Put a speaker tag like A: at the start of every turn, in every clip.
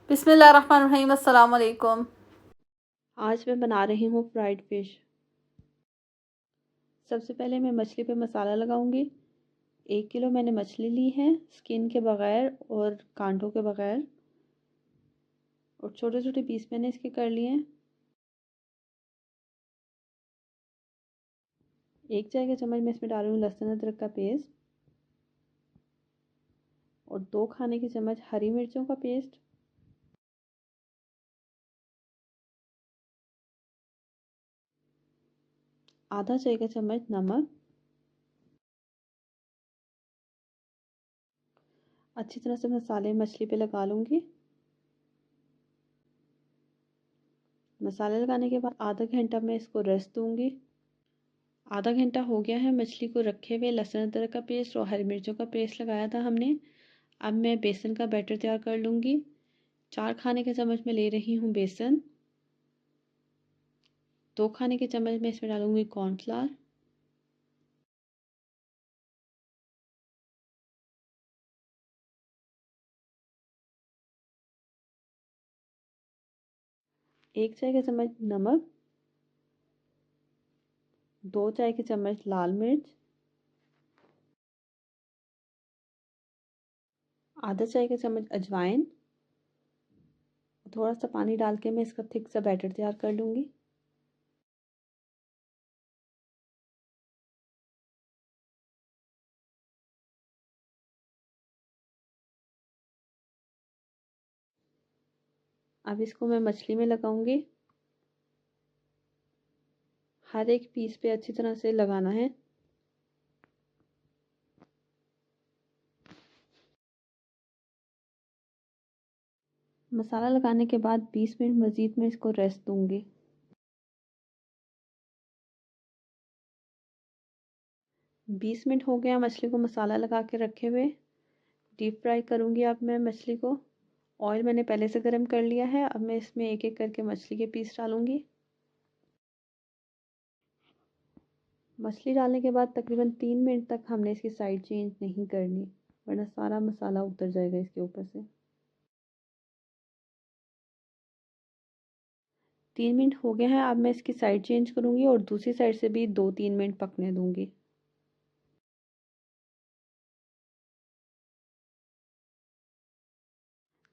A: बिस्मिल्लाहिर्रहमानिर्रहीम। अस्सलाम वालेकुम।
B: आज मैं बना रही हूँ फ्राइड फ़िश। सबसे पहले मैं मछली पे मसाला लगाऊंगी। 1 किलो मैंने मछली ली है, स्किन के बगैर और कांटों के बगैर, और छोटे छोटे पीस मैंने इसके कर लिए हैं। 1 चाय का चम्मच मैं इसमें डाल रही हूँ लहसुन अदरक का पेस्ट, और 2 खाने के चम्मच हरी मिर्चों का पेस्ट, आधा चाय का चम्मच नमक। अच्छी तरह से मसाले मछली पे लगा लूँगी। मसाले लगाने के बाद आधा घंटा मैं इसको रेस्ट दूँगी। आधा घंटा हो गया है मछली को रखे हुए। लहसुन अदरक का पेस्ट और हरी मिर्चों का पेस्ट लगाया था हमने। अब मैं बेसन का बैटर तैयार कर लूँगी। 4 खाने के चम्मच मैं ले रही हूँ बेसन। 2 खाने के चम्मच मैं इसमें डालूँगी कॉर्नफ्लावर। एक चाय का चम्मच नमक। 2 चाय के चम्मच लाल मिर्च। आधा चाय का चम्मच अजवाइन। थोड़ा सा पानी डाल के मैं इसका थिक सा बैटर तैयार कर लूँगी। अब इसको मैं मछली में लगाऊंगी। हर एक पीस पे अच्छी तरह से लगाना है। मसाला लगाने के बाद 20 मिनट मज़ीद मैं इसको रेस्ट दूंगी। 20 मिनट हो गया मछली को मसाला लगा के रखे हुए। डीप फ्राई करूंगी अब मैं मछली को। ऑयल मैंने पहले से गर्म कर लिया है। अब मैं इसमें एक एक करके मछली के पीस डालूंगी। मछली डालने के बाद तकरीबन 3 मिनट तक हमने इसकी साइड चेंज नहीं करनी, वरना सारा मसाला उतर जाएगा इसके ऊपर से। 3 मिनट हो गए हैं। अब मैं इसकी साइड चेंज करूंगी और दूसरी साइड से भी 2-3 मिनट पकने दूंगी।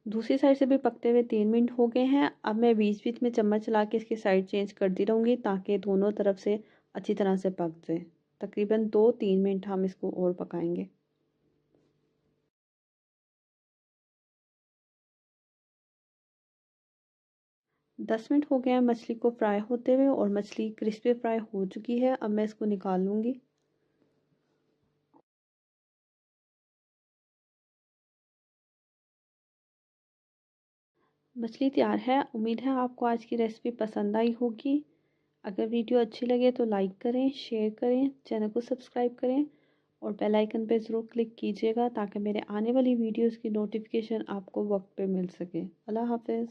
B: दूसरी साइड से भी पकते हुए 3 मिनट हो गए हैं। अब मैं बीच बीच में चम्मच चला के इसकी साइड चेंज करती रहूँगी ताकि दोनों तरफ से अच्छी तरह से पक जाए। तकरीबन 2-3 मिनट हम इसको और पकाएंगे। 10 मिनट हो गए हैं मछली को फ्राई होते हुए, और मछली क्रिस्पी फ्राई हो चुकी है। अब मैं इसको निकाल लूँगी। मछली तैयार है। उम्मीद है आपको आज की रेसिपी पसंद आई होगी। अगर वीडियो अच्छी लगे तो लाइक करें, शेयर करें, चैनल को सब्सक्राइब करें और बेल आइकन पर ज़रूर क्लिक कीजिएगा ताकि मेरे आने वाली वीडियोस की नोटिफिकेशन आपको वक्त पे मिल सके। अल्लाह हाफ़िज़।